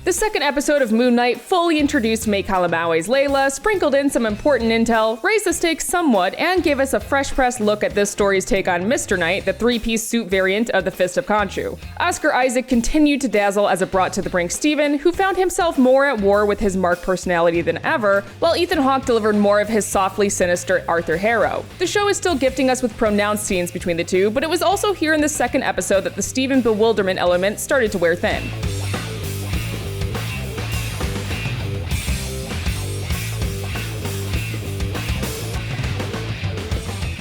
The second episode of Moon Knight fully introduced May Kalamaoi's Layla, sprinkled in some important intel, raised the stakes somewhat, and gave us a fresh press look at this story's take on Mr. Knight, the three-piece suit variant of the Fist of Khonshu. Oscar Isaac continued to dazzle as a brought-to-the-brink Steven, who found himself more at war with his Mark personality than ever, while Ethan Hawke delivered more of his softly sinister Arthur Harrow. The show is still gifting us with pronounced scenes between the two, but it was also here in the second episode that the Steven bewilderment element started to wear thin.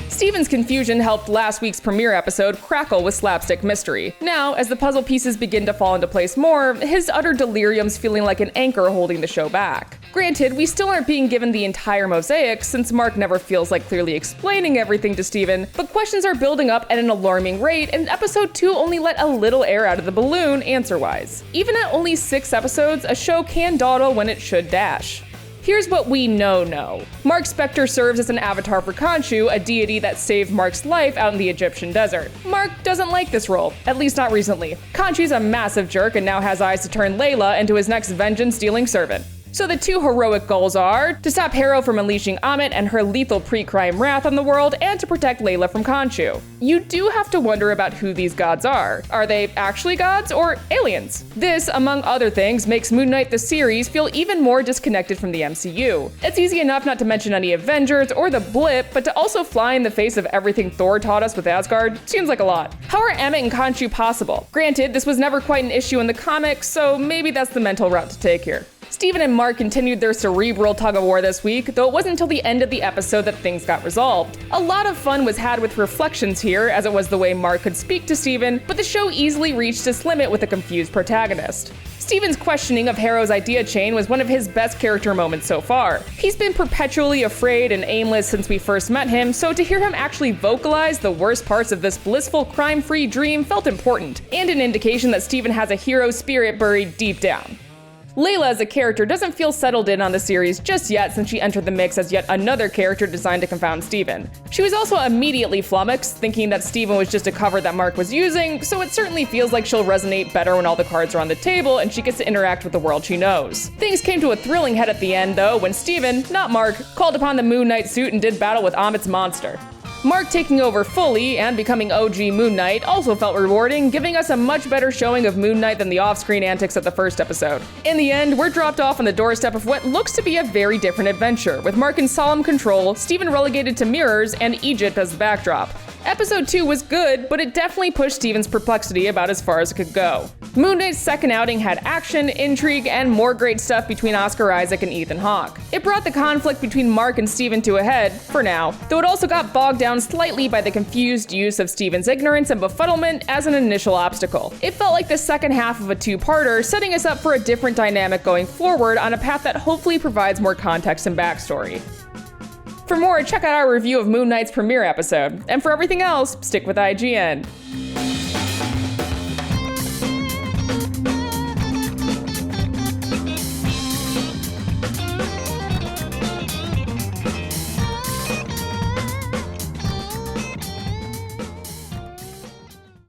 Steven's confusion helped last week's premiere episode crackle with slapstick mystery. Now, as the puzzle pieces begin to fall into place more, his utter delirium's feeling like an anchor holding the show back. Granted, we still aren't being given the entire mosaic, since Mark never feels like clearly explaining everything to Steven, but questions are building up at an alarming rate, and episode 2 only let a little air out of the balloon answer-wise. Even at only 6 episodes, a show can dawdle when it should dash. Here's what we know. Mark Spector serves as an avatar for Khonshu, a deity that saved Mark's life out in the Egyptian desert. Mark doesn't like this role, at least not recently. Khonshu's a massive jerk and now has eyes to turn Layla into his next vengeance-stealing servant. So the two heroic goals are to stop Harrow from unleashing Ammit and her lethal pre-crime wrath on the world, and to protect Layla from Khonshu. You do have to wonder about who these gods are. Are they actually gods or aliens? This, among other things, makes Moon Knight the series feel even more disconnected from the MCU. It's easy enough not to mention any Avengers or the Blip, but to also fly in the face of everything Thor taught us with Asgard seems like a lot. How are Ammit and Khonshu possible? Granted, this was never quite an issue in the comics, so maybe that's the mental route to take here. Steven and Mark continued their cerebral tug-of-war this week, though it wasn't until the end of the episode that things got resolved. A lot of fun was had with reflections here, as it was the way Mark could speak to Steven, but the show easily reached its limit with a confused protagonist. Steven's questioning of Harrow's idea chain was one of his best character moments so far. He's been perpetually afraid and aimless since we first met him, so to hear him actually vocalize the worst parts of this blissful, crime-free dream felt important, and an indication that Steven has a hero spirit buried deep down. Layla as a character doesn't feel settled in on the series just yet, since she entered the mix as yet another character designed to confound Steven. She was also immediately flummoxed, thinking that Steven was just a cover that Mark was using, so it certainly feels like she'll resonate better when all the cards are on the table and she gets to interact with the world she knows. Things came to a thrilling head at the end though, when Steven, not Mark, called upon the Moon Knight suit and did battle with Ammit's monster. Mark taking over fully and becoming OG Moon Knight also felt rewarding, giving us a much better showing of Moon Knight than the off-screen antics of the first episode. In the end, we're dropped off on the doorstep of what looks to be a very different adventure, with Mark in solemn control, Steven relegated to mirrors, and Egypt as the backdrop. Episode 2 was good, but it definitely pushed Steven's perplexity about as far as it could go. Moon Knight's second outing had action, intrigue, and more great stuff between Oscar Isaac and Ethan Hawke. It brought the conflict between Mark and Steven to a head, for now, though it also got bogged down slightly by the confused use of Steven's ignorance and befuddlement as an initial obstacle. It felt like the second half of a two-parter, setting us up for a different dynamic going forward on a path that hopefully provides more context and backstory. For more, check out our review of Moon Knight's premiere episode, and for everything else, stick with IGN.